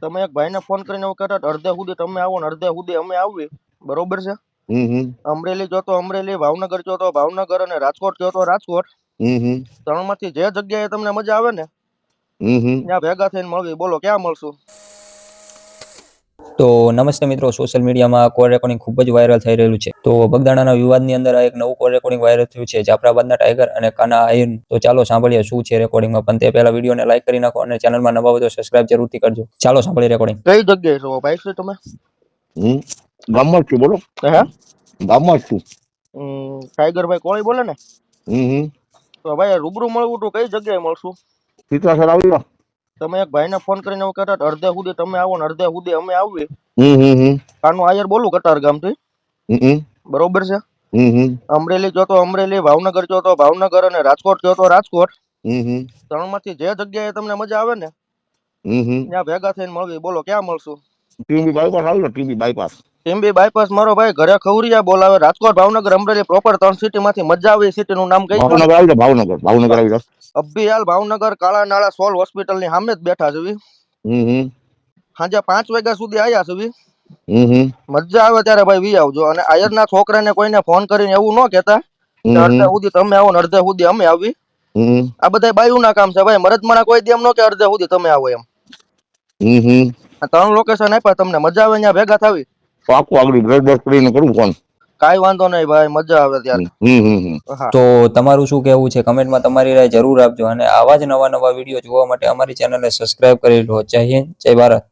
તમે એક ભાઈને ફોન કરીને એવું કહેતા અડધે સુધી તમે આવો ને અડધે સુધી અમે આવીએ, બરોબર છે? અમરેલી જો તો અમરેલી, ભાવનગર જો તો ભાવનગર અને રાજકોટ જો તો રાજકોટ. ત્રણમાંથી જે જગ્યાએ તમને મજા આવે ને ત્યાં ભેગા થઈને મળવી. બોલો ક્યાં મળશું? તો નમસ્તે મિત્રો, સોશિયલ મીડિયામાં કોલ રેકોર્ડિંગ ખૂબ જ વાયરલ થઈ રહ્યું છે. તો બગદાણાના વિવાદની અંદર આ એક નવું કોલ રેકોર્ડિંગ વાયરલ થયું છે, જાફરાબાદના ટાઈગર અને કાના આયન. તો ચાલો સાંભળીએ શું છે રેકોર્ડિંગમાં. પણ તે પહેલા વિડીયોને લાઈક કરી નાખો અને ચેનલમાં નવા હોય તો સબસ્ક્રાઇબ જરૂરથી કરજો. ચાલો સાંભળીએ રેકોર્ડિંગ. કઈ જગ્યાએ છો ભાઈ? શું તમે? ગામમાં જ છું, બોલો. હે? ગામમાં જ છું. ટાઈગર ભાઈ કોળી બોલે ને? તો ભાઈ રૂબરૂ મળવું તો કઈ જગ્યાએ મળશું? સીતાસર આવી જાઓ. તમે એક ભાઈને ફોન કરીને એવું કહેતા અડધે સુધી તમે આવો ને અડધે સુધી અમે આવીએ. કાનું આયર બોલું કટાર ગામથી, બરોબર છે? અમરેલી જો તો અમરેલી, ભાવનગર જો તો ભાવનગર અને રાજકોટ જો તો રાજકોટ. ત્રણમાંથી જે જગ્યાએ તમને મજા આવે ને ત્યાં ભેગા થઈને મળવી. બોલો ક્યાં મળશું? ટીબી બાયપાસ આવી જાઓ. TB bypass. ટીમ્બી બાયપાસ મારો ભાઈ ઘરે ખવરિયા બોલાવે. રાજકોટ, ભાવનગર, અમરેલી પ્રોપર 3 સિટી માંથી મજા આવે. સિટી નું નામ કઈ? ભાવનગર આવી જાઓ. ભાવનગર આવી જાઓ. અભિયાલ ભાવનગર કાળા નાળા સોલ હોસ્પિટલ ની સામે જ બેઠા છે. સાંજે 5 વાગ્યા સુધી આયા છે. મજા આવે ત્યારે ભાઈ વી આવજો. અને આયરના છોકરાને કોઈને ફોન કરીને એવું ન કહેતા અડધે સુધી તમે આવો ને અડધે સુધી અમે આવી. આ બધા બાયું ના કામ છે ભાઈ. મરદમાણા કોઈ દી એમ ન કે અડધે સુધી તમે આવો એમ. 3 લોકેશન આપ્યા તમને, મજા આવે ત્યાં ભેગા થાવી. પાકું આગળ બ્રશ કરીને કરું ફોન. કાઈ વાંધો નહીં ભાઈ, મજા આવે ત્યારે. તો તમારું શું કહેવું છે કમેન્ટમાં તમારી રાય જરૂર આપજો અને આવા જ નવા વિડીયો જોવા માટે અમારી ચેનલને સબસ્ક્રાઇબ કરી લો. જય હિન્દ, જય ભારત.